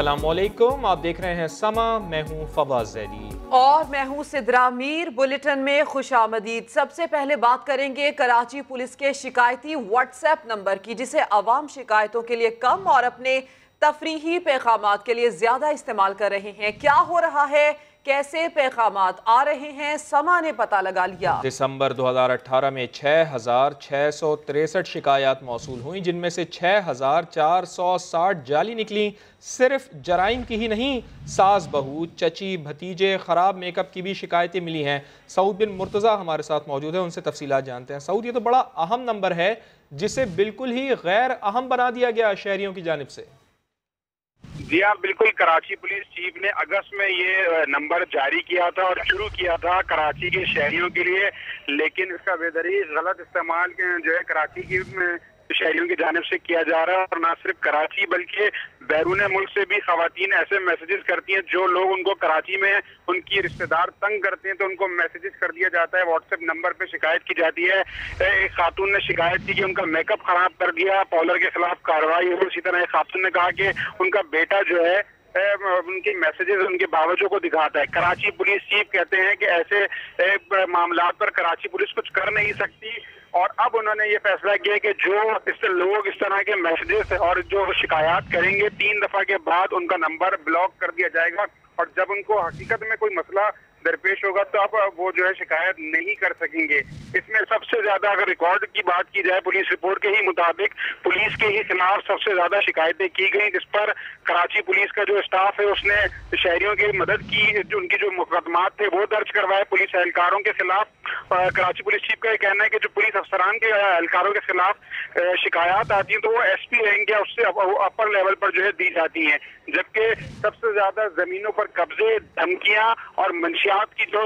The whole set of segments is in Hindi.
अस्सलामुअलैकुम, आप देख रहे हैं समा। मैं हूं फवाद ज़ैदी और मैं हूं सिद्रा मीर। बुलेटिन में खुशामदीद। सबसे पहले बात करेंगे कराची पुलिस के शिकायती व्हाट्सएप नंबर की, जिसे अवाम शिकायतों के लिए कम और अपने तफरीही पैगामात के लिए ज्यादा इस्तेमाल कर रहे हैं। क्या हो रहा है, कैसे पैगामात आ रहे हैं, समा ने पता लगा लिया। दिसंबर 2018 में 6,663 शिकायत मौसूल हुई, जिनमें से 6,460 जाली निकली। सिर्फ जराइम की ही नहीं, सास बहू, चची, भतीजे, ख़राब मेकअप की भी शिकायतें मिली हैं। सऊद बिन मुर्तज़ा हमारे साथ मौजूद है, उनसे तफसीलात जानते हैं। सऊद, ये तो बड़ा अहम नंबर है जिसे बिल्कुल ही गैर अहम बना दिया गया शहरियों की जानिब से। जी हाँ, बिल्कुल। कराची पुलिस चीफ ने अगस्त में ये नंबर जारी किया था और शुरू किया था कराची के शहरियों के लिए, लेकिन इसका बेदरीज गलत इस्तेमाल जो है कराची की शहरियों की जानिब से किया जा रहा है। और ना सिर्फ कराची बल्कि बैरून मुल्क से भी खवातीन ऐसे मैसेजेस करती हैं, जो लोग उनको कराची में उनकी रिश्तेदार तंग करते हैं तो उनको मैसेजेस कर दिया जाता है। व्हाट्सएप नंबर पे शिकायत की जाती है। एक खातून ने शिकायत की कि उनका मेकअप खराब कर दिया, पार्लर के खिलाफ कार्रवाई हो। इसी तरह एक खातून ने कहा कि उनका बेटा जो है उनके मैसेजेस उनके बावजूद को दिखाता है। कराची पुलिस चीफ कहते हैं कि ऐसे मामलात पर कराची पुलिस कुछ कर नहीं सकती, और अब उन्होंने ये फैसला किया कि जो लोग इस तरह के मैसेजेस और जो शिकायत करेंगे, 3 दफा के बाद उनका नंबर ब्लॉक कर दिया जाएगा। और जब उनको हकीकत में कोई मसला दरपेश होगा तो अब वो जो है शिकायत नहीं कर सकेंगे। इसमें सबसे ज्यादा अगर रिकॉर्ड की बात की जाए, पुलिस रिपोर्ट के ही मुताबिक पुलिस के ही खिलाफ सबसे ज्यादा शिकायतें की गई, जिस पर कराची पुलिस का जो स्टाफ है उसने शहरियों की मदद की। जो उनकी जो मुकदमात थे वो दर्ज करवाए पुलिस एहलकारों के खिलाफ। कराची पुलिस चीफ का ये कहना है कि जो पुलिस अफसरान के एहलकारों के खिलाफ शिकायत आती है तो वो SP रैंक या उससे अपर लेवल पर जो है दी जाती है, जबकि सबसे ज्यादा जमीनों पर कब्जे, धमकियां और मंशियात की जो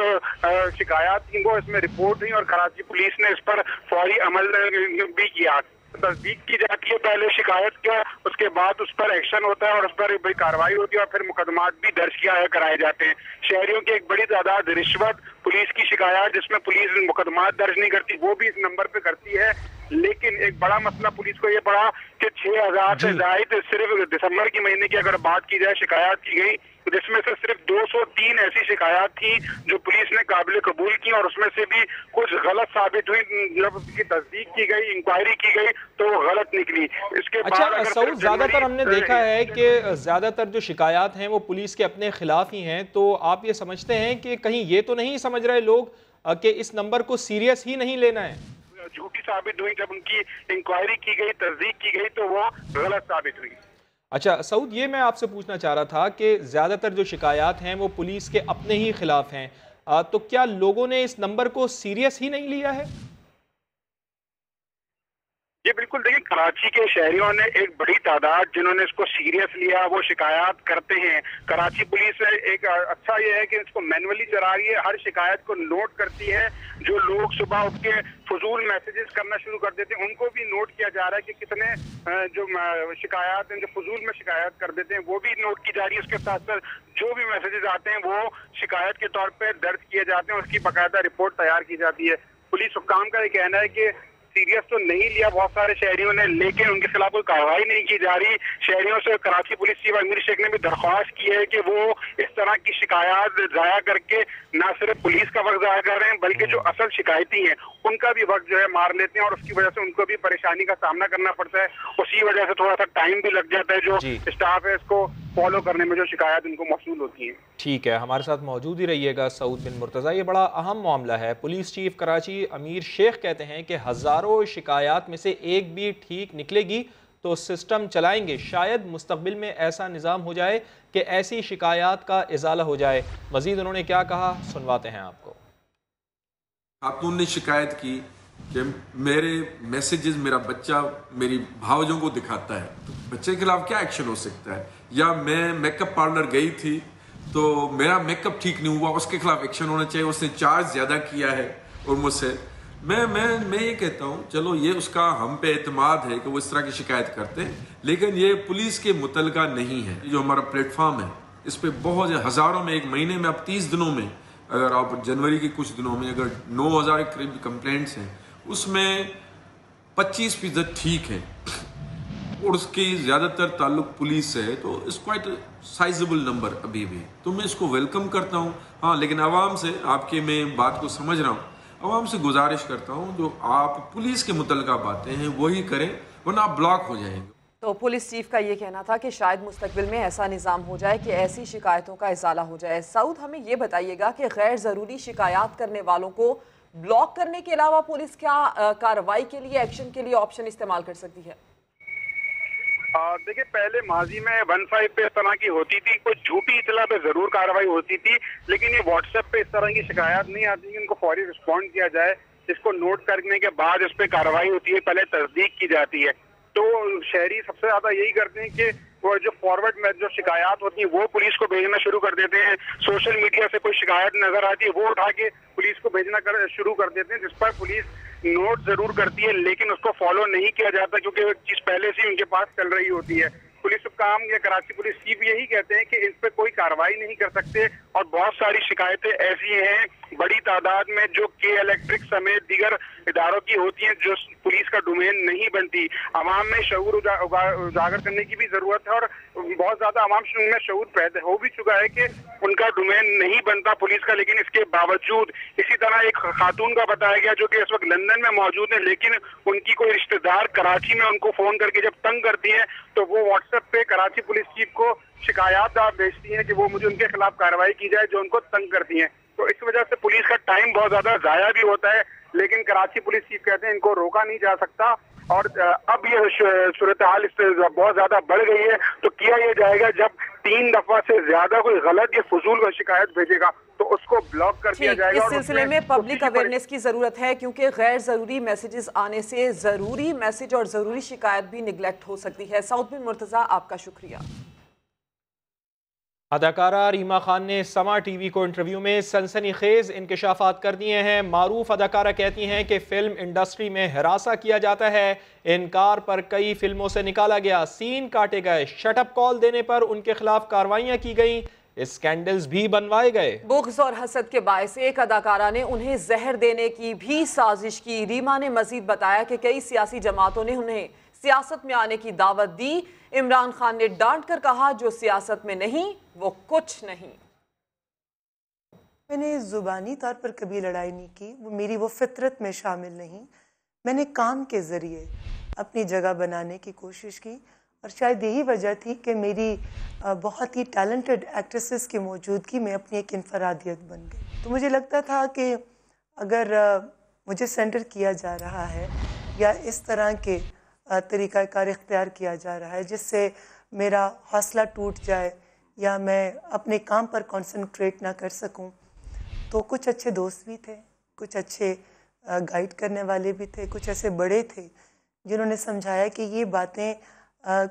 शिकायत थी वो इसमें रिपोर्ट हुई, और कराची पुलिस ने इस पर फौरी अमल भी किया। तस्दीक की जाती है पहले शिकायत का, उसके बाद उस पर एक्शन होता है और उस पर कार्रवाई होती है और फिर मुकदमात भी दर्ज कराए जाते हैं। शहरियों की एक बड़ी तादाद रिश्वत, पुलिस की शिकायत जिसमें पुलिस मुकदमात दर्ज नहीं करती, वो भी इस नंबर पे करती है। लेकिन एक बड़ा मसला पुलिस को ये पड़ा कि 6,000 से ज्यादा सिर्फ दिसंबर के महीने की अगर बात की जाए शिकायत की गई, जिसमें से सिर्फ 203 ऐसी शिकायत थी जो पुलिस ने काबिल कबूल की, और उसमें से भी कुछ गलत साबित हुई। जब उसकी तस्दीक की गई, इंक्वायरी की गई तो वो गलत निकली। इसके अच्छा सऊद, ज्यादातर हमने देखा है कि ज्यादातर जो शिकायत हैं वो पुलिस के अपने खिलाफ ही हैं, तो आप ये समझते हैं कि कहीं ये तो नहीं समझ रहे लोग कि इस नंबर को सीरियस ही नहीं लेना है? झूठी साबित हुई, जब उनकी इंक्वायरी की गई, तस्दीक की गई तो वो गलत साबित हुई। अच्छा सऊद, ये मैं आपसे पूछना चाह रहा था कि ज़्यादातर जो शिकायत हैं वो पुलिस के अपने ही खिलाफ हैं, तो क्या लोगों ने इस नंबर को सीरियस ही नहीं लिया है? ये बिल्कुल, देखिए, कराची के शहरियों ने एक बड़ी तादाद जिन्होंने इसको सीरियस लिया, वो शिकायत करते हैं। कराची पुलिस एक अच्छा ये है कि इसको मैनुअली चला रही है, हर शिकायत को नोट करती है। जो लोग सुबह उठ के फजूल मैसेजेस करना शुरू कर देते हैं उनको भी नोट किया जा रहा है कि कितने जो शिकायत हैं जो फजूल में शिकायत कर देते हैं वो भी नोट की जा रही है। उसके साथ साथ जो भी मैसेजेस आते हैं वो शिकायत के तौर पर दर्ज किए जाते हैं, उसकी बाकायदा रिपोर्ट तैयार की जाती है। पुलिस हुक्काम का ये कहना है कि सीरियस तो नहीं लिया बहुत सारे शहरियों ने, लेकिन उनके खिलाफ कोई कार्रवाई नहीं की जा रही। शहरियों से कराची पुलिस चीफ अमीर शेख ने भी दरख्वास्त की है कि वो इस तरह की शिकायत जाया करके ना सिर्फ पुलिस का वक्त जाया कर रहे हैं, बल्कि जो असल शिकायती हैं उनका भी वक्त जो है मार लेते हैं, और उसकी वजह से उनको भी परेशानी का सामना करना पड़ता है। उसी वजह से थोड़ा सा टाइम भी लग जाता है जो स्टाफ है इसको फॉलो करने में, जो शिकायत उनको मौसूल होती है। ठीक है, हमारे साथ मौजूद ही रहिएगा सऊद बिन मुर्तज़ा। ये बड़ा अहम मामला है। पुलिस चीफ कराची अमीर शेख कहते हैं कि हज़ारों शिकायत में से एक भी ठीक निकलेगी तो सिस्टम चलाएंगे। शायद मुस्तक़बिल में ऐसा निज़ाम हो जाए कि ऐसी शिकायत का इज़ाला हो जाए। मज़ीद उन्होंने क्या कहा, सुनवाते हैं आपको। खातून ने शिकायत की कि मेरे मैसेजेस मेरा बच्चा मेरी भावजों को दिखाता है, तो बच्चे के खिलाफ क्या एक्शन हो सकता है? या मैं मेकअप पार्लर गई थी तो मेरा मेकअप ठीक नहीं हुआ, उसके खिलाफ एक्शन होना चाहिए, उसने चार्ज ज़्यादा किया है और मुझसे मैं ये कहता हूँ, चलो ये उसका हम पे एतमाद है कि वो इस तरह की शिकायत करते हैं, लेकिन ये पुलिस के मुतलका नहीं है। जो हमारा प्लेटफॉर्म है इस पर बहुत हज़ारों में, एक महीने में, अब 30 दिनों में, अगर आप जनवरी के कुछ दिनों में अगर 9,000 के करीब कंप्लेंट्स हैं, उसमें 25% ठीक है। और उसकी ज़्यादातर ताल्लुक पुलिस से है, तो इट्स क्वाइट साइजेबल नंबर अभी भी। तो मैं इसको वेलकम करता हूँ। हाँ, लेकिन आवाम से, आपके मैं बात को समझ रहा हूँ, आवाम से गुजारिश करता हूँ जो आप पुलिस के मुतल्लिका बातें हैं वही करें, वरना आप ब्लॉक हो जाएंगे। तो पुलिस चीफ का ये कहना था कि शायद मुस्तकबिल में ऐसा निज़ाम हो जाए कि ऐसी शिकायतों का इजाला हो जाए। सऊद, हमें ये बताइएगा कि गैर ज़रूरी शिकायत करने वालों को ब्लॉक करने के अलावा पुलिस क्या कार्रवाई के लिए, एक्शन के लिए ऑप्शन इस्तेमाल कर सकती है? देखिए, पहले माजी में 15 पे इस तरह की होती थी, कुछ झूठी इतला पे जरूर कार्रवाई होती थी, लेकिन ये व्हाट्सएप पे इस तरह की शिकायत नहीं आती कि इनको फौरी रिस्पॉन्ड किया जाए। इसको नोट करने के बाद इस पे कार्रवाई होती है, पहले तस्दीक की जाती है। तो शहरी सबसे ज्यादा यही करते हैं कि वो जो फॉरवर्ड में जो शिकायत होती है वो पुलिस को भेजना शुरू कर देते हैं। सोशल मीडिया से कोई शिकायत नजर आती है वो उठा के पुलिस को भेजना शुरू कर देते हैं, जिस पर पुलिस नोट जरूर करती है लेकिन उसको फॉलो नहीं किया जाता, क्योंकि वो चीज पहले से उनके पास चल रही होती है। पुलिस काम या कराची पुलिस चीफ यही कहते हैं कि इस पे कोई कार्रवाई नहीं कर सकते, और बहुत सारी शिकायतें ऐसी हैं बड़ी तादाद में जो के इलेक्ट्रिक समेत दीगर इदारों की होती हैं जो पुलिस का डोमेन नहीं बनती। अवाम में शऊर उजागर करने की भी जरूरत है, और बहुत ज्यादा अवाम में शऊर पैदा हो भी चुका है कि उनका डोमेन नहीं बनता पुलिस का, लेकिन इसके बावजूद इसी तरह एक खातून का बताया गया जो कि इस वक्त लंदन में मौजूद है, लेकिन उनकी कोई रिश्तेदार कराची में उनको फोन करके जब तंग करती है तो वो व्हाट्सएप पे कराची पुलिस चीफ को शिकायत भेजती है कि वो मुझे उनके खिलाफ कार्रवाई की जाए जो उनको तंग करती है। तो इस वजह से पुलिस का टाइम बहुत ज्यादा जाया भी होता है, लेकिन कराची पुलिस चीफ कहते हैं इनको रोका नहीं जा सकता। और अब ये सूरत हाल इससे बहुत ज्यादा बढ़ गई है, तो किया ये जाएगा जब 3 दफा से ज्यादा कोई गलत या फजूल का शिकायत भेजेगा तो उसको ब्लॉक कर दिया जाएगा। इस सिलसिले में पब्लिक अवेयरनेस की जरूरत है, क्योंकि गैर जरूरी मैसेजेस आने से जरूरी मैसेज और जरूरी शिकायत भी निगलेक्ट हो सकती है। सऊद बिन मुर्तजा, आपका शुक्रिया। अदाकारा रीमा खान ने समा टीवी को इंटरव्यू में सनसनीखेज इंकशाफात कर दिए हैं। मारूफ अदाकारा कहती हैं कि फिल्म इंडस्ट्री में हरासा किया जाता है, इनकार पर कई फिल्मों से निकाला गया, सीन काटे गए, शटअप कॉल देने पर उनके खिलाफ कार्रवाइयां की गई, स्कैंडल्स भी बनवाए गए। बुग़्ज़ और हसद के बायस एक अदाकारा ने उन्हें जहर देने की भी साजिश की। रीमा ने मजीद बताया कि कई सियासी जमातों ने उन्हें सियासत में आने की दावत दी। इमरान खान ने डांट कर कहा जो सियासत में नहीं वो कुछ नहीं। मैंने जुबानी तौर पर कभी लड़ाई नहीं की, वो मेरी वो फितरत में शामिल नहीं। मैंने काम के ज़रिए अपनी जगह बनाने की कोशिश की, और शायद यही वजह थी कि मेरी बहुत ही टैलेंटेड एक्ट्रेसेस की मौजूदगी में अपनी एक इनफरादियत बन गई। तो मुझे लगता था कि अगर मुझे सेंटर किया जा रहा है या इस तरह के तरीक़ाकार इख्तियार किया जा रहा है जिससे मेरा हौसला टूट जाए या मैं अपने काम पर कंसंट्रेट ना कर सकूं, तो कुछ अच्छे दोस्त भी थे, कुछ अच्छे गाइड करने वाले भी थे, कुछ ऐसे बड़े थे जिन्होंने समझाया कि ये बातें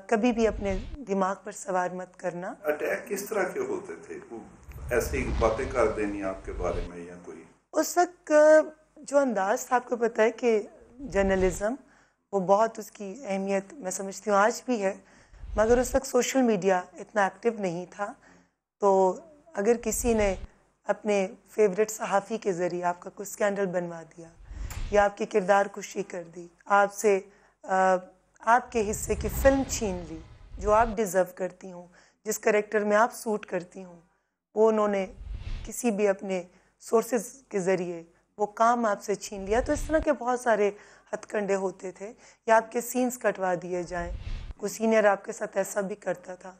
कभी भी अपने दिमाग पर सवार मत करना। अटैक किस तरह के होते थे? ऐसी बातें कर देनी आपके बारे में या कोई? उस वक्त जो अंदाज था, आपको पता है कि जर्नलिज्म वो बहुत उसकी अहमियत मैं समझती हूँ आज भी है, मगर उस वक्त सोशल मीडिया इतना एक्टिव नहीं था। तो अगर किसी ने अपने फेवरेट सहाफ़ी के ज़रिए आपका कुछ स्कैंडल बनवा दिया या आपकी किरदार कुशी कर दी, आपसे आपके हिस्से की फ़िल्म छीन ली जो आप डिज़र्व करती हूँ, जिस करैक्टर में आप सूट करती हूँ, वो उन्होंने किसी भी अपने सोर्सेज के ज़रिए वो काम आपसे छीन लिया। तो इस तरह के बहुत सारे हथकंडे होते थे, या आपके सीन्स कटवा दिए जाएं। कोई सीनियर आपके साथ ऐसा भी करता था,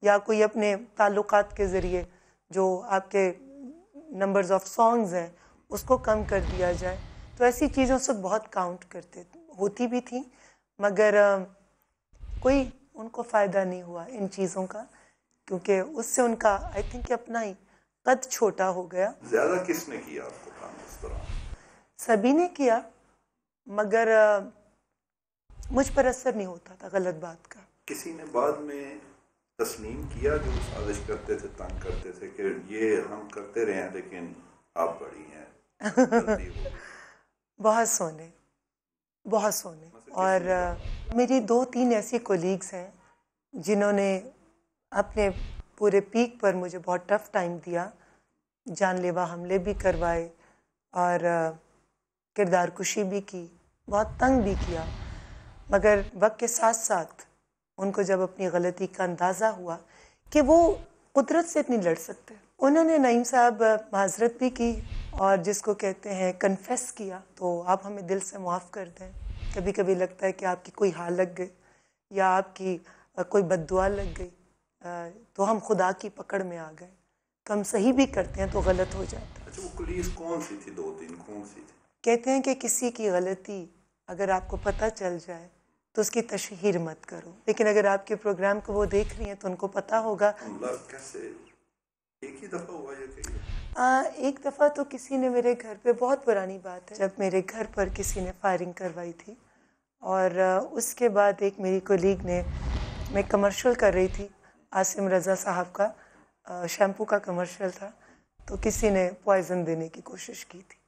या कोई अपने ताल्लुकात के ज़रिए जो आपके नंबर्स ऑफ सॉन्ग्स हैं उसको कम कर दिया जाए। तो ऐसी चीज़ें उस वक्त बहुत काउंट करते होती भी थी, मगर कोई उनको फ़ायदा नहीं हुआ इन चीज़ों का, क्योंकि उससे उनका आई थिंक अपना ही कद छोटा हो गया। ज़्यादा किसने किया आपको काम इस तरह? सभी ने किया, मगर मुझ पर असर नहीं होता था गलत बात का। किसी ने बाद में तस्लीम किया जो साजिश करते थे, तंग करते थे कि ये हम करते रहे हैं लेकिन आप बड़ी हैं? बहुत सोने, बहुत सोने। और मेरी 2-3 ऐसी कोलीग्स हैं जिन्होंने अपने पूरे पीक पर मुझे बहुत टफ़ टाइम दिया, जानलेवा हमले भी करवाए और किरदार कुशी भी की, बहुत तंग भी किया। मगर वक्त के साथ साथ उनको जब अपनी गलती का अंदाज़ा हुआ कि वो कुदरत से इतनी लड़ सकते हैं, उन्होंने नईम साहब माजरत भी की और जिसको कहते हैं कन्फेस किया। तो आप हमें दिल से माफ़ कर दें। कभी कभी लगता है कि आपकी कोई हाल लग गई या आपकी कोई बद्दुआ लग गई तो हम खुदा की पकड़ में आ गए। कम सही भी करते हैं तो गलत हो जाता है। अच्छा, वो पुलिस कौन सी थी? 2-3 कौन सी थी? कहते हैं कि किसी की गलती अगर आपको पता चल जाए तो उसकी तशहीर मत करो, लेकिन अगर आपके प्रोग्राम को वो देख रही हैं तो उनको पता होगा। हमला कैसे एक ही दफ़ा हुआ या कहीं? एक दफ़ा तो किसी ने मेरे घर पे, बहुत पुरानी बात है, जब मेरे घर पर किसी ने फायरिंग करवाई थी और उसके बाद एक मेरी कोलीग ने, मैं कमर्शियल कर रही थी आसिम रज़ा साहब का, शैम्पू का कमर्शियल था, तो किसी ने पॉइज़न देने की कोशिश की थी।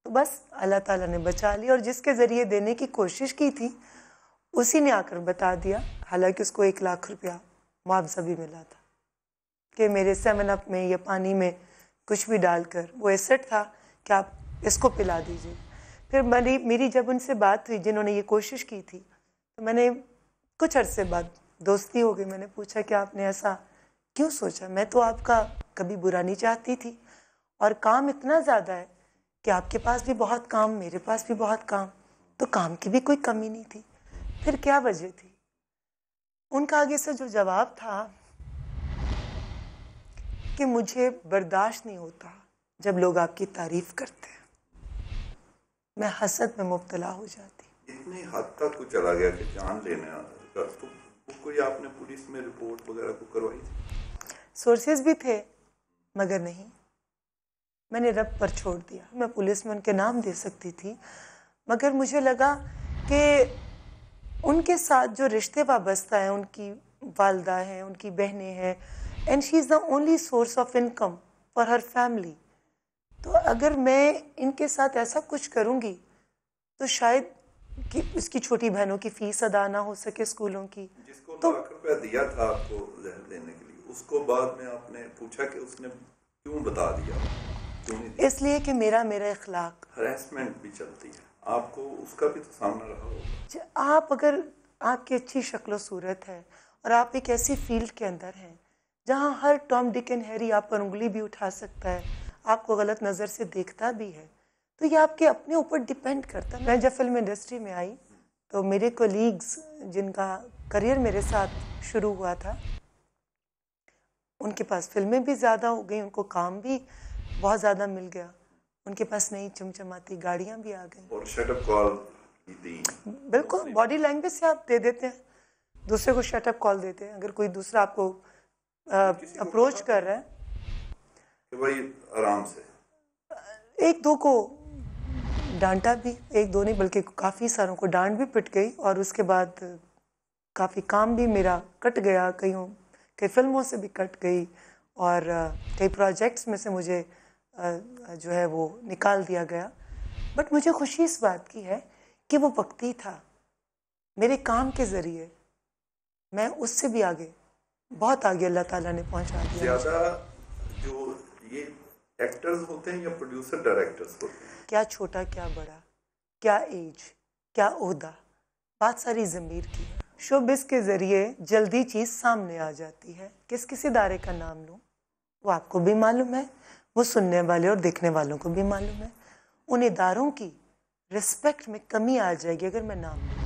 तो बस अल्लाह ताला ने बचा लिया और जिसके ज़रिए देने की कोशिश की थी उसी ने आकर बता दिया। हालांकि उसको 1 लाख रुपया मुआवजा भी मिला था कि मेरे 7 अप में या पानी में कुछ भी डालकर, वो एसेट था कि आप इसको पिला दीजिए। फिर मेरी जब उनसे बात हुई जिन्होंने ये कोशिश की थी, तो मैंने कुछ अरसे बाद दोस्ती हो गई। मैंने पूछा कि आपने ऐसा क्यों सोचा? मैं तो आपका कभी बुरा नहीं चाहती थी और काम इतना ज़्यादा है कि आपके पास भी बहुत काम, मेरे पास भी बहुत काम, तो काम की भी कोई कमी नहीं थी, फिर क्या वजह थी? उनका आगे से जो जवाब था कि मुझे बर्दाश्त नहीं होता जब लोग आपकी तारीफ करते हैं, मैं हसद में मुब्तला हो जाती। इतनी हद तक को चला गया कि जान लेने तो कोई आपने पुलिस में रिपोर्ट वगैरह को करवाई थी? सोर्सेज भी थे मगर नहीं, मैंने रब पर छोड़ दिया। मैं पुलिस में उनके नाम दे सकती थी मगर मुझे लगा कि उनके साथ जो रिश्ते वाबस्ता हैं, उनकी वालदा हैं, उनकी बहनें हैं, and she is the only source of income for her family. तो अगर मैं इनके साथ ऐसा कुछ करूँगी तो शायद कि उसकी छोटी बहनों की फ़ीस अदा ना हो सके स्कूलों की। जिसको तो 1 लाख रुपया दिया था आपको जहर देने के लिए, उसको बाद में आपने पूछा कि उसने क्यों बता दिया? क्यों नहीं दिया? इसलिए कि मेरा इखलाक। हरेसमेंट भी चलती है, आपको उसका भी तो सामना रहा होगा। आप अगर आपकी अच्छी शक्ल सूरत है और आप एक ऐसी फील्ड के अंदर हैं जहां हर टॉम डिक एंड हैरी आप पर उंगली भी उठा सकता है, आपको गलत नज़र से देखता भी है, तो ये आपके अपने ऊपर डिपेंड करता है। मैं जब फिल्म इंडस्ट्री में आई तो मेरे कोलीग्स जिनका करियर मेरे साथ शुरू हुआ था, उनके पास फिल्में भी ज़्यादा हो गई, उनको काम भी बहुत ज़्यादा मिल गया, उनके पास नई चमचमाती गाड़ियाँ भी आ गई। और शटअप कॉल दी, बिल्कुल बॉडी लैंग्वेज से आप दे देते हैं, दूसरे को शटअप कॉल देते हैं। अगर कोई दूसरा आपको अप्रोच कर रहा है कि भाई आराम से, 1-2 को डांटा भी, 1-2 नहीं बल्कि काफ़ी सारों को डांट भी पिट गई और उसके बाद काफ़ी काम भी मेरा कट गया, कई फिल्मों से भी कट गई और कई प्रोजेक्ट्स में से मुझे जो है वो निकाल दिया गया। बट मुझे खुशी इस बात की है कि वो वक्ती था, मेरे काम के ज़रिए मैं उससे भी आगे, बहुत आगे अल्लाह ताला ने पहुंचा दिया। ज़्यादा जो ये एक्टर्स होते हैं या प्रोड्यूसर डायरेक्टर्स होते हैं, क्या छोटा क्या बड़ा, क्या एज, क्या ओहदा, बात सारी ज़मीर की है। शोबिस के ज़रिए जल्दी चीज़ सामने आ जाती है। किस इदारे का नाम लूँ वो आपको भी मालूम है, वो सुनने वाले और देखने वालों को भी मालूम है। उन इदारों की रिस्पेक्ट में कमी आ जाएगी अगर मैं नाम लूँ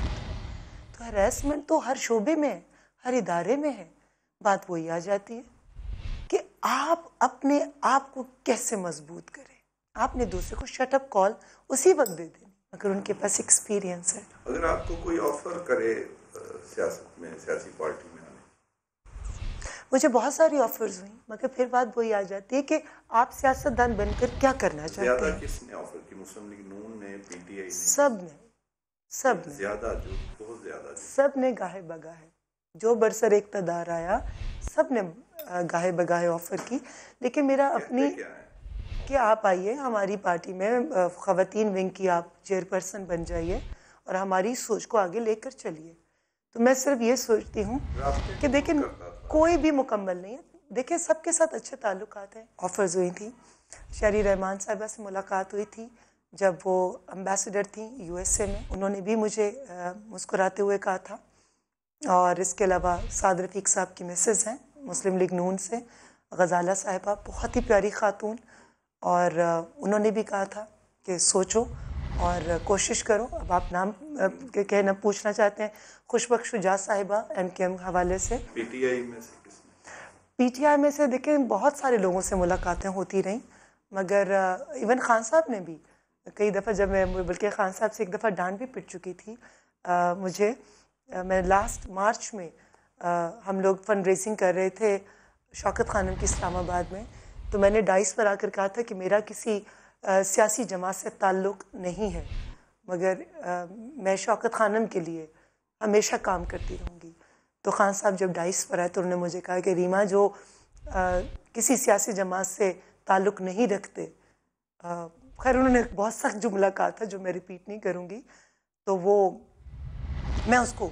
तो हरासमेंट तो हर शोबे में है, हर इदारे में है। बात वही आ जाती है कि आप अपने आप को कैसे मजबूत करें। आपने दूसरे को शटअप कॉल उसी वक्त दे देनी अगर उनके पास एक्सपीरियंस है। अगर आपको कोई ऑफर करे सियासत में, सियासी पार्टी में आने, मुझे बहुत सारी ऑफर्स हुई मगर फिर बात वही आ जाती है कि आप सियासतदान बनकर क्या करना चाहते ज्यादा हैं। किसने ऑफर की? मुस्लिम लीग नून ने, पीटीआई ने? सब ने ज्यादा, जो बहुत ज्यादा, सब ने गाहे बगाहे, जो बरसर इक़्तिदार आया सब ने गाहे बगाहे ऑफर की। लेकिन मेरा अपनी क्या है कि आप आइए हमारी पार्टी में, ख़वातीन विंग की आप चेयरपर्सन बन जाइए और हमारी सोच को आगे लेकर चलिए। तो मैं सिर्फ ये सोचती हूँ कि देखिए कोई भी मुकम्मल नहीं है, देखिए सबके साथ अच्छे ताल्लुकात हैं। ऑफ़र्स हुई थी, शहरी रहमान साहिबा से मुलाकात हुई थी जब वो एम्बेसडर थी यूएसए में, उन्होंने भी मुझे मुस्कुराते हुए कहा था और इसके अलावा साद रफ़ीक साहब की मिसेज़ हैं मुस्लिम लीग नून से, गज़ाला साहिबा, बहुत ही प्यारी खातून। और उन्होंने भी कहा था कि सोचो और कोशिश करो। अब आप नाम कहना पूछना चाहते हैं, खुशबख्श शुजा साहिबा MKM हवाले से। पीटीआई में से किसने? पीटीआई में से देखें बहुत सारे लोगों से मुलाकातें होती रहीं, मगर इवन खान साहब ने भी कई दफ़ा, जब मैं बल्कि खान साहब से एक दफ़ा डांट भी पिट चुकी थी मुझे। मैं लास्ट मार्च में हम लोग फंड रेजिंग कर रहे थे शौकत खानम की इस्लामाबाद में, तो मैंने डाइस पर आकर कहा था कि मेरा किसी सियासी जमात से ताल्लुक़ नहीं है, मगर मैं शौकत खानम के लिए हमेशा काम करती रहूँगी। तो खान साहब जब डाइस पर आए तो उन्होंने मुझे कहा कि रीमा, जो किसी सियासी जमात से ताल्लुक़ नहीं रखते, खैर उन्होंने बहुत सख्त जुमला कहा था जो मैं रिपीट नहीं करूँगी, तो वो मैं उसको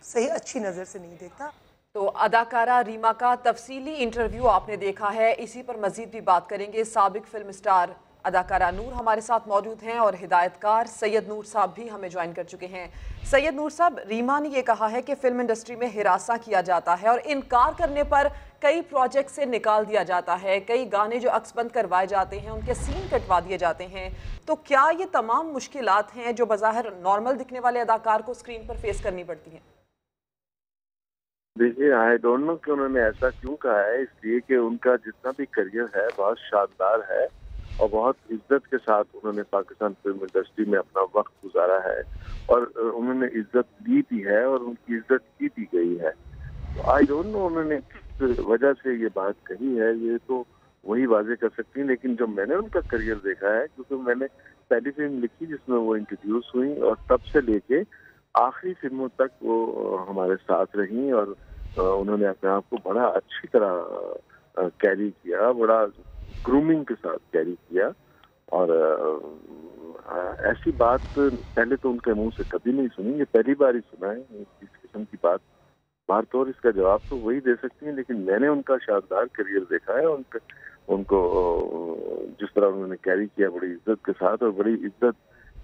सही अच्छी नज़र से नहीं देखता। तो अदाकारा रीमा का तफसीली इंटरव्यू आपने देखा है, इसी पर मजीद भी बात करेंगे। साबिक फिल्म स्टार अदाकारा नूर हमारे साथ मौजूद हैं और हिदायतकार सैयद नूर साहब भी हमें ज्वाइन कर चुके हैं। सैयद नूर साहब, रीमा ने ये कहा है कि फिल्म इंडस्ट्री में हिरासा किया जाता है और इनकार करने पर कई प्रोजेक्ट से निकाल दिया जाता है, कई गाने जो अक्सबंद करवाए जाते हैं उनके सीन कटवा दिए जाते हैं। तो क्या ये तमाम मुश्किलात हैं जो बज़ाहिर नॉर्मल दिखने वाले अदाकार को स्क्रीन पर फेस करनी पड़ती हैं? देखिए, आई डोंट नो कि उन्होंने ऐसा क्यों कहा है, इसलिए कि उनका जितना भी करियर है बहुत शानदार है और बहुत इज्जत के साथ उन्होंने पाकिस्तान फिल्म इंडस्ट्री में अपना वक्त गुजारा है और उन्होंने इज्जत ली भी है और उनकी इज्जत की भी गई है। तो आई डोंट नो उन्होंने किस वजह से ये बात कही है, ये तो वही वाजे कर सकती हैं। लेकिन जब मैंने उनका करियर देखा है, क्योंकि मैंने पहली फिल्म लिखी जिसमें वो इंट्रोड्यूस हुई और तब से लेके आखिरी फिल्मों तक वो हमारे साथ रही और उन्होंने अपने आप को बड़ा अच्छी तरह कैरी किया, बड़ा ग्रूमिंग के साथ कैरी किया। और ऐसी बात पहले तो उनके मुंह से कभी नहीं सुनी, ये पहली बार ही सुना है इस किस्म की बात। बात तो और इसका जवाब तो वही दे सकती हैं, लेकिन मैंने उनका शानदार करियर देखा है। उनको जिस तरह उन्होंने कैरी किया बड़ी इज्जत के साथ और बड़ी इज्जत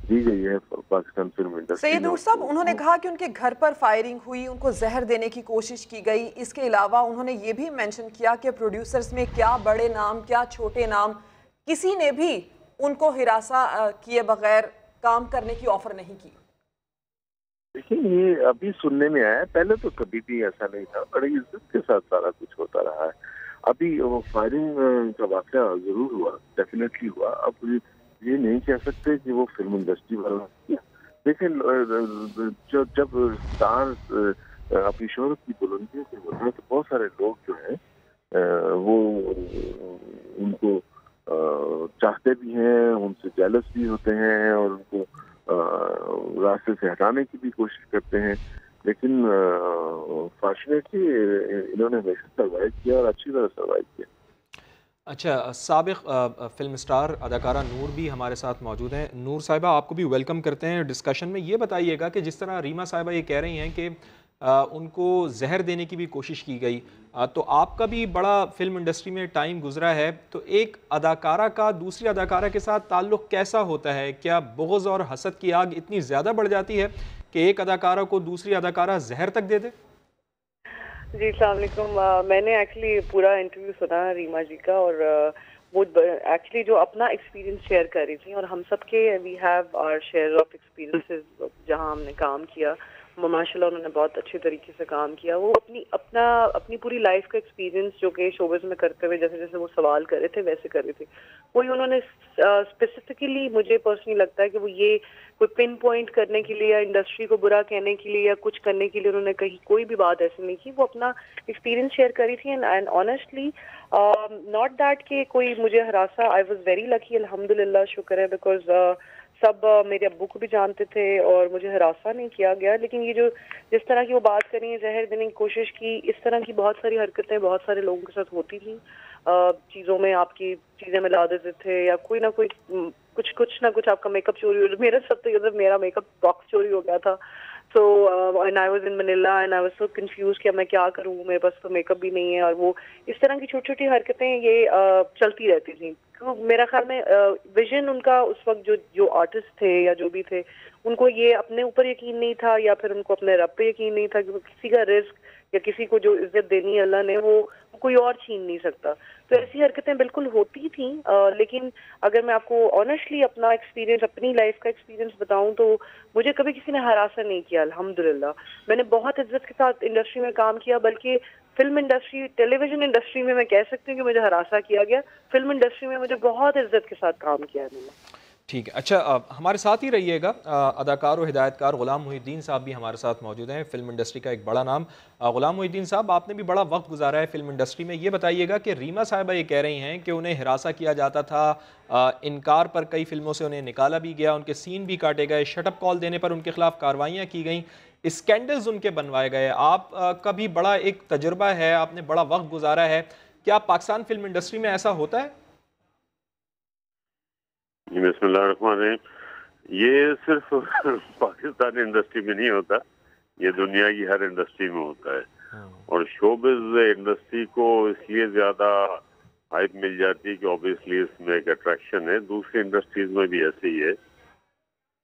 दी गई है पाकिस्तान फिल्म इंडस्ट्री। सैयद नूर साहब, उन्होंने कहा कि उनके घर पर फायरिंग हुई, उनको जहर देने की कोशिश की गई। इसके अलावा उन्होंने ये भी मेंशन किया कि प्रोड्यूसर्स में क्या बड़े नाम क्या छोटे नाम, किसी ने भी उनको हिरासा किए बगैर काम करने की ऑफर नहीं की। देखिए, ये अभी सुनने में आया है, पहले तो कभी भी ऐसा नहीं था, बड़ी इज्जत के साथ सारा कुछ होता रहा है। अभी वो फायरिंग का वाकया जरूर हुआ, डेफिनेटली हुआ। अब ये नहीं कह सकते कि वो फिल्म इंडस्ट्री वाला किया। लेकिन जब स्टार अपनी शोहरत की बुलंदियों पे होते हैं तो बहुत सारे लोग जो हैं वो उनको चाहते भी हैं, उनसे जेलस भी होते हैं और उनको रास्ते से हटाने की भी कोशिश करते हैं। लेकिन फॉर्चुनेटली इन्होंने हमेशा सर्वाइव किया और अच्छी तरह सर्वाइव किया। अच्छा, साबिक फिल्म स्टार अदाकारा नूर भी हमारे साथ मौजूद हैं। नूर साहिबा, आपको भी वेलकम करते हैं डिस्कशन में। ये बताइएगा कि जिस तरह रीमा साहिबा ये कह रही हैं कि उनको जहर देने की भी कोशिश की गई, तो आपका भी बड़ा फिल्म इंडस्ट्री में टाइम गुजरा है, तो एक अदाकारा का दूसरी अदाकारा के साथ ताल्लुक़ कैसा होता है? क्या बुग़्ज़ और हसद की आग इतनी ज़्यादा बढ़ जाती है कि एक अदाकारा को दूसरी अदाकारा जहर तक दे दे? जी, अस्सलाम वालेकुम। मैंने एक्चुअली पूरा इंटरव्यू सुना रीमा जी का और वो एक्चुअली जो अपना एक्सपीरियंस शेयर कर रही थी और हम सब के we have our share of experiences जहां हमने काम किया। माशाल्लाह उन्होंने बहुत अच्छे तरीके से काम किया। वो अपनी पूरी लाइफ का एक्सपीरियंस जो कि शोबिज़ में करते हुए जैसे जैसे वो सवाल कर रहे थे वैसे कर रहे थे, वही उन्होंने स्पेसिफिकली मुझे पर्सनली लगता है कि वो ये कोई पिन पॉइंट करने के लिए या इंडस्ट्री को बुरा कहने के लिए या कुछ करने के लिए उन्होंने कहीं कोई भी बात ऐसी नहीं की। वो अपना एक्सपीरियंस शेयर करी थी एंड ऑनेस्टली नॉट दैट कि कोई मुझे हरासा। आई वॉज वेरी लकी, अल्हम्दुलिल्लाह, शुक्र है, बिकॉज सब मेरे अब्बू को भी जानते थे और मुझे हरासा नहीं किया गया। लेकिन ये जो जिस तरह की वो बात कर रही है, जहर देने की कोशिश की, इस तरह की बहुत सारी हरकतें बहुत सारे लोगों के साथ होती थी। चीज़ों में आपकी चीज़ें मिला देते थे या कोई ना कोई कुछ ना कुछ आपका मेकअप चोरी हो। मेरे साथ तो मेरा मेकअप बॉक्स चोरी हो गया था। So and I was in Manila and I was so confuse कि मैं क्या करूँ, मेरे पास तो मेकअप भी नहीं है। और वो इस तरह की छोटी छोटी हरकतें ये चलती रहती थी। तो मेरा ख्याल में विजन उनका उस वक्त जो आर्टिस्ट थे या जो भी थे उनको ये अपने ऊपर यकीन नहीं था या फिर उनको अपने रब पे यकीन नहीं था कि वो किसी का रिस्क या किसी को जो इज्जत देनी है अल्लाह ने वो कोई और छीन नहीं सकता। तो ऐसी हरकतें बिल्कुल होती थी, लेकिन अगर मैं आपको ऑनेस्टली अपना एक्सपीरियंस, अपनी लाइफ का एक्सपीरियंस बताऊं तो मुझे कभी किसी ने हरासा नहीं किया, अल्हम्दुलिल्लाह। मैंने बहुत इज्जत के साथ इंडस्ट्री में काम किया, बल्कि फिल्म इंडस्ट्री, टेलीविजन इंडस्ट्री में मैं कह सकती हूँ कि मुझे हरासा किया गया। फिल्म इंडस्ट्री में मुझे बहुत इज्जत के साथ काम किया है मैंने। ठीक है। अच्छा, हमारे साथ ही रहिएगा। अदाकार और हिदायतकार ग़ुलाम मुहिद्दीन साहब भी हमारे साथ मौजूद हैं, फ़िल्म इंडस्ट्री का एक बड़ा नाम। ग़ुलाम मुहिद्दीन साहब, आपने भी बड़ा वक्त गुजारा है फ़िल्म इंडस्ट्री में। ये बताइएगा कि रीमा साहिबा ये कह रही हैं कि उन्हें हिरासा किया जाता था, इनकार पर कई फ़िल्मों से उन्हें निकाला भी गया, उनके सीन भी काटे गए, शटअप कॉल देने पर उनके खिलाफ कार्रवाइयाँ की गई, स्कैंडल्स उनके बनवाए गए। आप का भी बड़ा एक तजुर्बा है, आपने बड़ा वक्त गुजारा है, क्या पाकिस्तान फ़िल्म इंडस्ट्री में ऐसा होता है? बिस्मिल्लाहिर्रहमानिर्रहीम। ये सिर्फ पाकिस्तानी इंडस्ट्री में नहीं होता, ये दुनिया की हर इंडस्ट्री में होता है। और शोबिज इंडस्ट्री को इसलिए ज्यादा हाइप मिल जाती है कि ऑब्वियसली इसमें एक अट्रैक्शन है। दूसरी इंडस्ट्रीज में भी ऐसे ही है,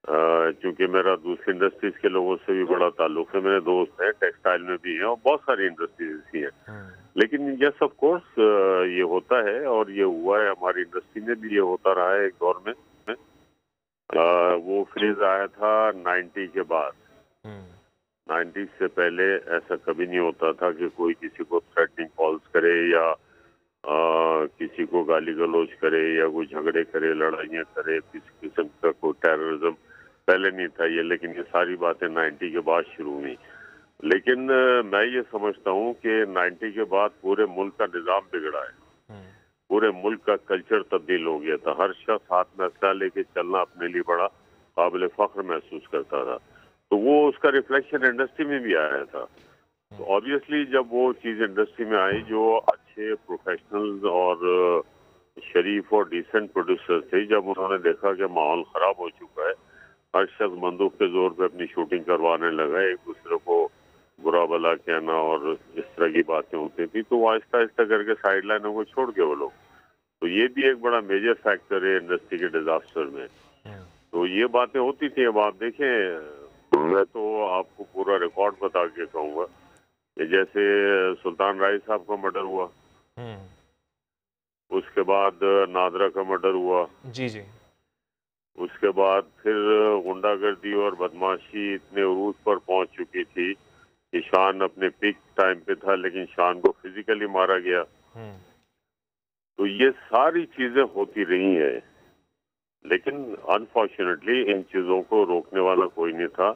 क्योंकि मेरा दूसरी इंडस्ट्रीज के लोगों से भी बड़ा ताल्लुक है, मेरे दोस्त हैं, टेक्सटाइल में भी हैं और बहुत सारी इंडस्ट्रीज ऐसी हैं। लेकिन यस ऑफ कोर्स ये होता है और ये हुआ है, हमारी इंडस्ट्री में भी ये होता रहा है एक दौर में। वो फेज आया था 90 के बाद। 90 से पहले ऐसा कभी नहीं होता था कि कोई किसी को थ्रेटनिंग कॉल्स करे या किसी को गाली गलौज करे या कोई झगड़े करे, लड़ाइयाँ करे, किसी किस्म का कोई टेररिज्म पहले नहीं था ये। लेकिन ये सारी बातें 90 के बाद शुरू हुई। लेकिन मैं ये समझता हूँ कि 90 के बाद पूरे मुल्क का निज़ाम बिगड़ा है, पूरे मुल्क का कल्चर तब्दील हो गया था। हर शख्स हाथ में असला लेके चलना अपने लिए बड़ा काबिल फख्र महसूस करता था, तो वो उसका रिफ्लेक्शन इंडस्ट्री में भी आया था। तो ऑब्वियसली जब वो चीज़ इंडस्ट्री में आई, जो अच्छे प्रोफेशनल्स और शरीफ और डिसेंट प्रोड्यूसर थे, जब उन्होंने देखा कि माहौल ख़राब हो चुका है, हर शख्स बंदूक के जोर पे अपनी शूटिंग करवाने लगा, एक दूसरे को बुरा भला कहना और इस तरह की बातें होती थी, तो आहिस्ता आहिस्ता करके साइड लाइनों को छोड़ के वो लोग, तो ये भी एक बड़ा मेजर फैक्टर है इंडस्ट्री के डिजास्टर में। तो ये बातें होती थी। अब आप देखें, मैं तो आपको पूरा रिकॉर्ड बता के कहूँगा कि जैसे सुल्तान राय साहब का मर्डर हुआ, उसके बाद नादरा का मर्डर हुआ, जी जी, उसके बाद फिर गुंडागर्दी और बदमाशी इतने उरूज पर पहुंच चुकी थी कि शान अपने पीक टाइम पे था, लेकिन शान को फिजिकली मारा गया। तो ये सारी चीजें होती रही हैं, लेकिन अनफॉर्चुनेटली इन चीजों को रोकने वाला कोई नहीं था।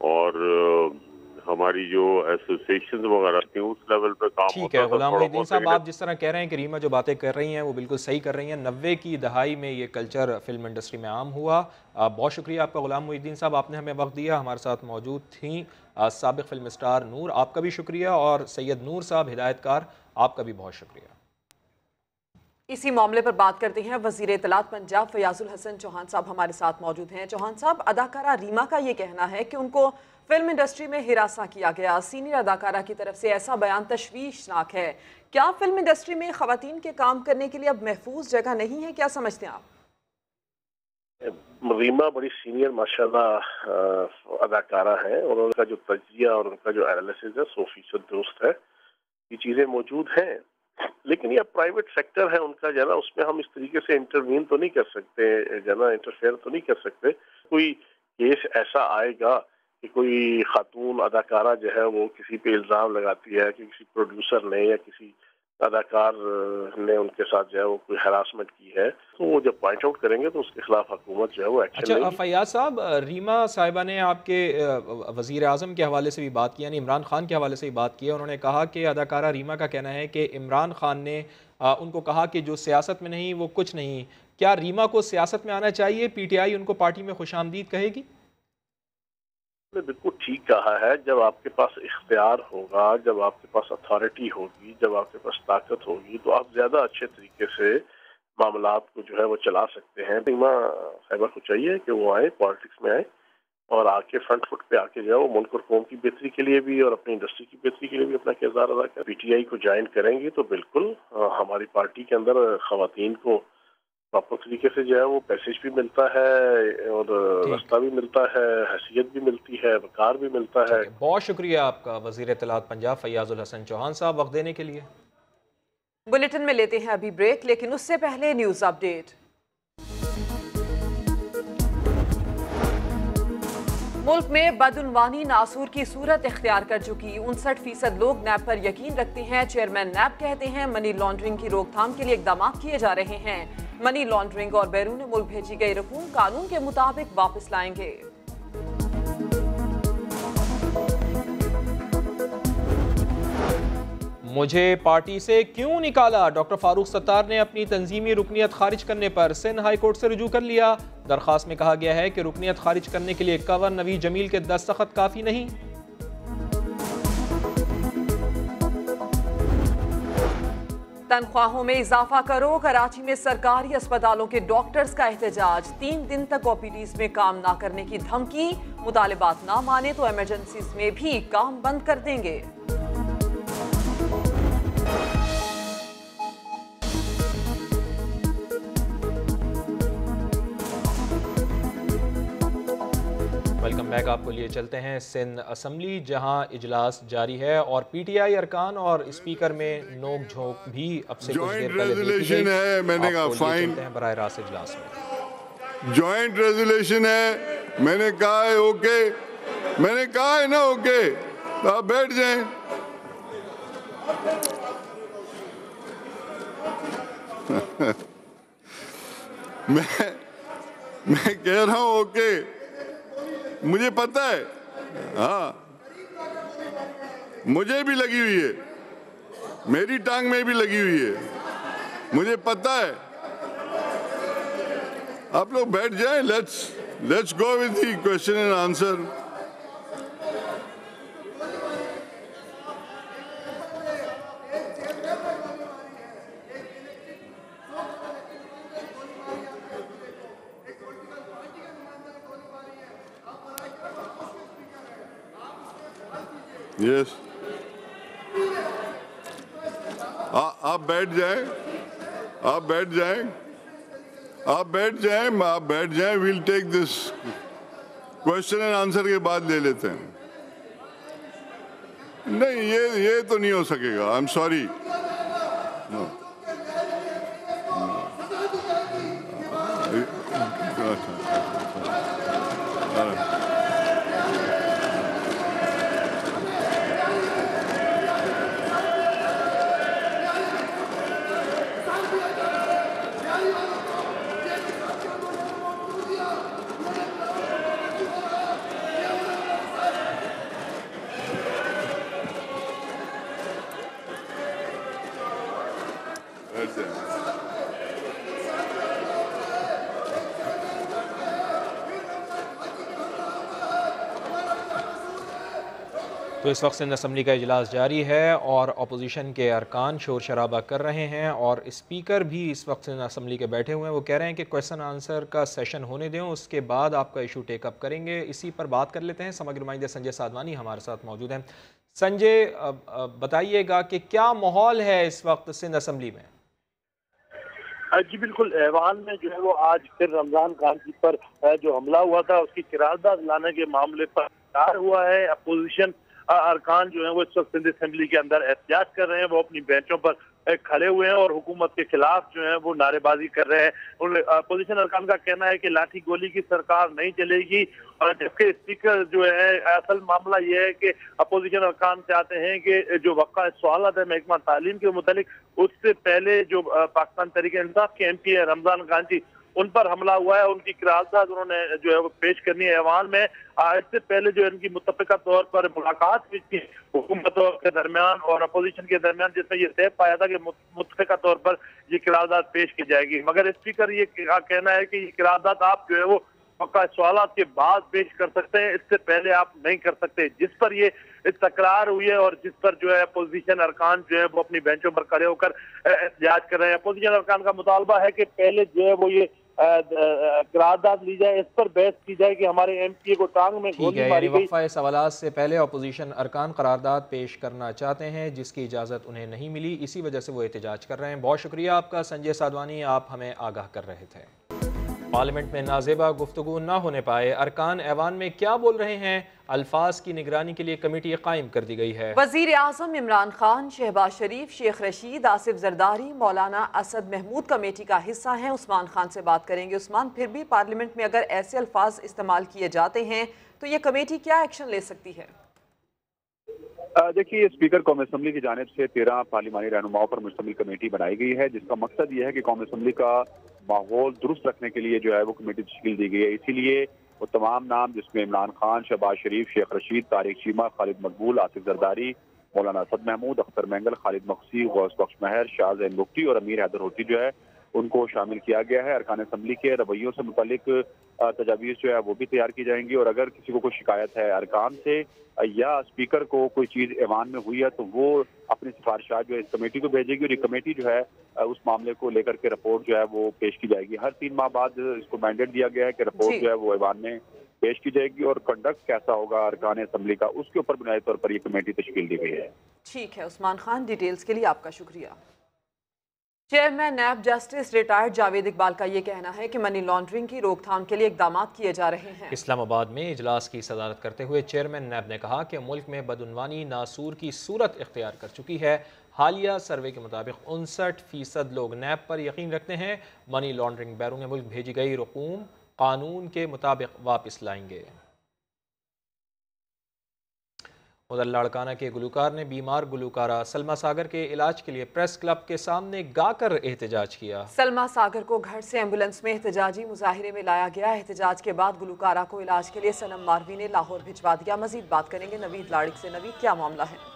और हमारी जो एसोसिएशन वगैरह थी उस लेवल पे काम ठीक होता है। था। ग़ुलाम थोड़ा मुहिद्दीन बहुत साहब, आप जिस तरह कह रहे हैं कि रीमा जो बातें कर रही हैं वो बिल्कुल सही कर रही हैं। 90 की दहाई में ये कल्चर फिल्म इंडस्ट्री में आम हुआ। बहुत शुक्रिया आपका ग़ुलाम मुहिद्दीन साहब, आपने हमें वक्त दिया, हमारे साथ मौजूद थी साबिक़ फिल्म स्टार नूर, आपका भी शुक्रिया। और सैयद नूर साहब हिदायतकार, आपका भी बहुत शुक्रिया। इसी मामले पर बात करते हैं। वज़ीर इत्तलात पंजाब फयाजुल हसन चौहान साहब हमारे साथ मौजूद हैं। चौहान साहब, अदाकारा रीमा का ये कहना है कि उनको फिल्म इंडस्ट्री में हिरासा किया गया, सीनियर अदाकारा की तरफ से ऐसा बयान तशवीशनाक है। क्या फिल्म इंडस्ट्री में ख़वातीन के काम करने के लिए अब महफूज जगह नहीं है, क्या समझते हैं आप? रीमा बड़ी सीनियर माशाल्लाह अदाकारा है और उनका जो तजिया और उनका जो एनालिसिस है 100% दुरुस्त है, ये चीज़ें मौजूद हैं। लेकिन ये प्राइवेट सेक्टर है उनका, जना उसमें हम इस तरीके से इंटरवीन तो नहीं कर सकते, जना इंटरफेयर तो नहीं कर सकते। कोई केस ऐसा आएगा कि कोई खातून अदाकारा जो है वो किसी पे इल्ज़ाम लगाती है कि किसी प्रोड्यूसर ने या किसी अदाकार ने उनके साथ जो है वो कोई हरासमेंट की है, तो वो जब पॉइंट आउट करेंगे तो उसके खिलाफ हुकूमत जो है वो एक्शन लेगी। फैयाज साहब, रीमा साहिबा ने आपके वज़ीर आज़म के हवाले से भी बात की, यानी इमरान खान के हवाले से भी बात की है। उन्होंने कहा कि अदाकारा रीमा का कहना है कि इमरान खान ने उनको कहा कि जो सियासत में नहीं वो कुछ नहीं। क्या रीमा को सियासत में आना चाहिए? PTI उनको पार्टी में खुशामदीद कहेगी? बिल्कुल ठीक कहा है। जब आपके पास इख्तियार होगा, जब आपके पास अथॉरिटी होगी, जब आपके पास ताकत होगी, तो आप ज्यादा अच्छे तरीके से मामलात को जो है वो चला सकते हैं। रीमा साहिबा को चाहिए कि वो आए, पॉलिटिक्स में आए और आके फ्रंट फुट पे आके जो है वो मुल्क और कौम की बेहतरी के लिए भी और अपनी इंडस्ट्री की बेहतरी के लिए भी अपना किरदार अदा करें। PTI को ज्वाइन करेंगे तो बिल्कुल हमारी पार्टी के अंदर खवातीन को प्रॉपर तरीके से जो है वो पैसेज भी मिलता है और रास्ता भी मिलता है, हैसियत भी मिलती है, वकार भी मिलता है। बहुत शुक्रिया आपका वज़ीर इत्तलात पंजाब फैयाजुल हसन चौहान साहब वक्त देने के लिए। बुलेटिन में लेते हैं अभी ब्रेक, लेकिन उससे पहले न्यूज अपडेट। मुल्क में बदउनवानी नासूर की सूरत इख्तियार कर चुकी 59% लोग नैब पर यकीन रखते हैं। चेयरमैन नैब कहते हैं मनी लॉन्ड्रिंग की रोकथाम के लिए इकदाम किए जा रहे हैं। मनी लॉन्ड्रिंग और बैरून मुल्क भेजी गई रकूम कानून के मुताबिक वापस लाएंगे। मुझे पार्टी से क्यों निकाला? डॉक्टर फारूक सत्तार ने अपनी तंजीमी रुकनियत खारिज करने पर सिंध हाई कोर्ट से रुजू कर लिया। दरख्वास्त में कहा गया है कि रुकनियत खारिज करने के लिए गवर्नर नवीद जमील के दस्तखत काफी नहीं। तनख्वाहों में इजाफा करो। कराची में सरकारी अस्पतालों के डॉक्टर्स का एहतजाज। 3 दिन तक ओपीडीज में काम ना करने की धमकी। मुतालिबात ना माने तो इमरजेंसीज में भी काम बंद कर देंगे। Welcome back. आपको लिए चलते हैं सिंध असम्बली, जहां इजलास जारी है और पीटीआई अरकान और स्पीकर में नोक झोंक भी अब से कुछ देर पहले देखी गई है। मैंने कहा फाइन हैं बराह रास्त इजलास में। जॉइंट रेजोल्यूशन है, मैंने कहा है ओके, मैंने कहा है ना ओके, तो आप बैठ जाएं। मैं कह रहा हूं ओके, मुझे पता है, हाँ मुझे भी लगी हुई है, मेरी टांग में भी लगी हुई है, मुझे पता है। आप लोग बैठ जाएं, let's go with the question and answer. Yes, आप बैठ जाएं, आप बैठ जाएं, आप बैठ जाएं, आप बैठ जाएं। Will take this question and answer के बाद ले लेते हैं। नहीं, ये तो नहीं हो सकेगा, आई एम सॉरी। तो इस वक्त सिंध असम्बली का इजलास जारी है और अपोजिशन के अरकान शोर शराबा कर रहे हैं और स्पीकर भी इस वक्त सिंध असम्बली के बैठे हुए हैं। वो कह रहे हैं कि क्वेश्चन आंसर का सेशन होने दें, उसके बाद आपका इशू टेकअप करेंगे। इसी पर बात कर लेते हैं। समग्र नुमाइंदे संजय साधवानी हमारे साथ मौजूद हैं। संजय, बताइएगा कि क्या माहौल है इस वक्त सिंध असम्बली में? जी बिल्कुल, ऐवान में जो है वो आज फिर रमजान गांधी पर जो हमला हुआ था उसकी किरारदाद लाने के मामले पर तैयार हुआ है। अपोजिशन अरकान जो है वो इस वक्त सिंध असेंबली के अंदर एहतजाज कर रहे हैं। वो अपनी बेंचों पर खड़े हुए हैं और हुकूमत के खिलाफ जो है वो नारेबाजी कर रहे हैं। अपोजिशन अरकान का कहना है कि लाठी गोली की सरकार नहीं चलेगी, और जबकि स्पीकर जो है, असल मामला ये है कि अपोजिशन अरकान चाहते हैं कि जो वक़ा सवाल है महकमा तालीम के मुतालिक, उससे पहले जो पाकिस्तान तहरीक इंसाफ के MP है रमजान गांधी, उन पर हमला हुआ है, उनकी किरारदाद उन्होंने जो है वो पेश करनी है ऐवान में। इससे पहले जो इनकी मुत्तफ़िका तौर पर मुलाकात हुई थी हुकूमत के दरमियान और अपोजिशन के दरमियान, जिसमें ये तय पाया था कि मुत्तफ़िका तौर पर ये किरारदाद पेश की जाएगी। मगर स्पीकर ये कहना है कि ये किरारदाद आप जो है वो पक्का सवालात के बाद पेश कर सकते हैं, इससे पहले आप नहीं कर सकते। जिस पर ये तकरार हुई है और जिस पर जो है अपोजिशन अरकान जो है वो अपनी बेंचों पर खड़े होकर एहतजाज कर रहे हैं। अपोजिशन अरकान का मुतालबा है कि पहले जो है वो ये करारदाद ली जाए, इस पर बहस की जाए कि हमारे एमपीए को टांग में गोली मारी गई। वक्फा सवालात से पहले अपोजिशन अरकान करारदाद पेश करना चाहते हैं जिसकी इजाज़त उन्हें नहीं मिली, इसी वजह से वो एहतजाज कर रहे हैं। बहुत शुक्रिया आपका संजय साधवानी, आप हमें आगाह कर रहे थे। पार्लियामेंट में नाजेबा गुफ्तगू ना होने पाए, अरकान ऐवान में क्या बोल रहे हैं, अल्फाज की निगरानी के लिए कमेटी कायम कर दी गई है। वज़ीर आज़म इमरान खान, शहबाज शरीफ, शेख रशीद, आसिफ जरदारी, मौलाना असद महमूद कमेटी का हिस्सा हैं। उस्मान खान से बात करेंगे। उस्मान, फिर भी पार्लियामेंट में अगर ऐसे अल्फाज इस्तेमाल किए जाते हैं तो ये कमेटी क्या एक्शन ले सकती है? देखिए, स्पीकर कौमी असम्बली की जानिब से 13 पार्लिमानी रहनुमाओं पर मुश्तमिल कमेटी बनाई गई है, जिसका मकसद ये है कि कौमी असम्बली का माहौल दुरुस्त रखने के लिए जो है वो कमेटी तश्कील दी गई है। इसीलिए वो तमाम नाम जिसमें इमरान खान, शहबाज शरीफ, शेख रशीद, तारिक चीमा, खालिद मकबूल, आसिफ जरदारी, मौलाना असद महमूद, अख्तर मैंगल, खालिद मकसी, गौस बख्श महर, शाहजैन बुख्ती और अमीर हैदर होती जो है उनको शामिल किया गया है। अरकान असम्बली के रवैयों से मुतालिक तजावीज़ जो है वो भी तैयार की जाएंगी और अगर किसी को कोई शिकायत है अरकान से या स्पीकर को कोई चीज़ ऐवान में हुई है तो वो अपनी सिफारिशात जो है इस कमेटी को भेजेगी और ये कमेटी जो है उस मामले को लेकर के रिपोर्ट जो है वो पेश की जाएगी। हर 3 माह बाद इसको मैंडेट दिया गया है कि रिपोर्ट जो है वो ऐवान में पेश की जाएगी और कंडक्ट कैसा होगा अरकान असम्बली का, उसके ऊपर बुनियादी तौर पर यह कमेटी तश्कील दी गई है। ठीक है उस्मान खान, डिटेल्स के लिए आपका शुक्रिया। Chairman NAB justice retired Javed Iqbal का ये कहना है कि मनी लॉन्ड्रिंग की रोकथाम के लिए इकदाम किए जा रहे हैं। इस्लामाबाद में इजलास की सदारत करते हुए चेयरमैन नैब ने कहा कि मुल्क में बदउनवानी नासूर की सूरत इख्तियार कर चुकी है। हालिया सर्वे के मुताबिक 59% लोग नैब पर यकीन रखते हैं। मनी लॉन्ड्रिंग बैरून मुल्क भेजी गई रकूम कानून के मुताबिक वापस लाएंगे। उधर लाड़काना के गुलकार ने बीमार गुलकारा सलमा सागर के इलाज के लिए प्रेस क्लब के सामने गाकर एहतजाज किया। सलमा सागर को घर से एम्बुलेंस में एहतजाजी मुजाहिरे में लाया गया। एहतजाज के बाद गुलकारा को इलाज के लिए सनम मारवी ने लाहौर भिजवा दिया। मजीद बात करेंगे नवीद लाड़िक से। नवीद, क्या मामला है?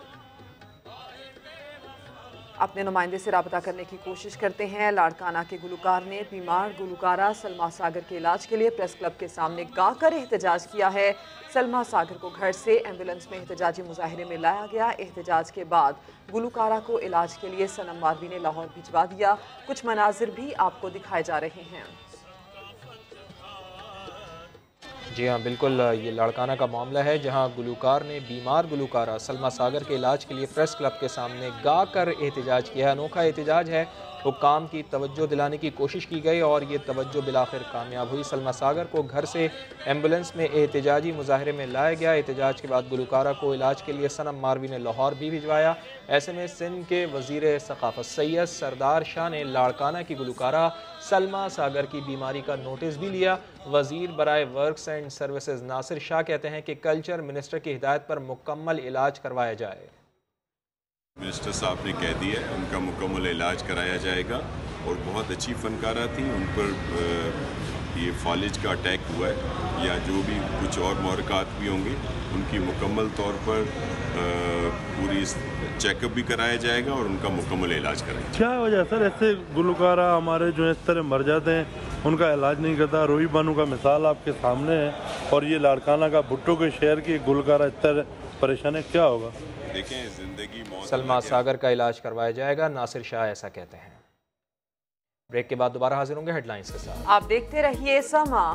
अपने नुमाइंदे से राबता करने की कोशिश करते हैं। लाड़काना के गुलकार ने बीमार गुलकारा सलमा सागर के इलाज के लिए प्रेस क्लब के सामने गाकर एहतजाज किया है। सलमा सागर को घर से एम्बुलेंस में एहतजाजी मुजाहिरे में लाया गया। एहतजाज के बाद गुलकारा को इलाज के लिए सनम मारवी ने लाहौर भिजवा दिया। कुछ मनाजिर भी आपको दिखाए जा रहे हैं। जी हाँ, बिल्कुल, ये लाड़काना का मामला है जहां गुलकार ने बीमार गुलकारा सलमा सागर के इलाज के लिए प्रेस क्लब के सामने गाकर एहतजाज किया। अनोखा एहतजाज है। हुक्काम की तवज्जो दिलाने की कोशिश की गई और ये तवज्जो बिलाखिर कामयाब हुई। सलमा सागर को घर से एम्बुलेंस में एहतजाजी मुजाहरे में लाया गया। एहतजाज के बाद गुलकारा को इलाज के लिए सनम मारवी ने लाहौर भी भिजवाया। ऐसे में सिंध के वज़ीर सकाफ़त सैयद सरदार शाह ने लाड़काना की गुलकारा सलमा सागर की बीमारी का नोटिस भी लिया। वज़ीर बराए works and services Nasir Shah कहते हैं कि कल्चर मिनिस्टर की हिदायत पर मुकम्मल इलाज करवाया जाए। मिनिस्टर साहब ने कह दिया है उनका मुकम्मल इलाज कराया जाएगा और बहुत अच्छी फनकारा थी। उन पर ये फालिज का अटैक हुआ है या जो भी कुछ और मुहरकात भी होंगे उनकी मुकम्मल तौर पर पूरी चेकअप भी कराया जाएगा और उनका मुकम्मल इलाज कराया। क्या वजह सर ऐसे गुलकारा हमारे जो इस तरह मर जाते हैं उनका इलाज नहीं करता? रोही बानू का मिसाल आपके सामने है और ये लाड़काना का भुट्टो के शहर की गुलकारा इस तरह परेशान है, क्या होगा? देखें, जिंदगी सलमा सागर का इलाज करवाया जाएगा, नासिर शाह ऐसा कहते हैं। ब्रेक के बाद दोबारा हाजिर होंगे हेडलाइंस के साथ। आप देखते रहिए समा।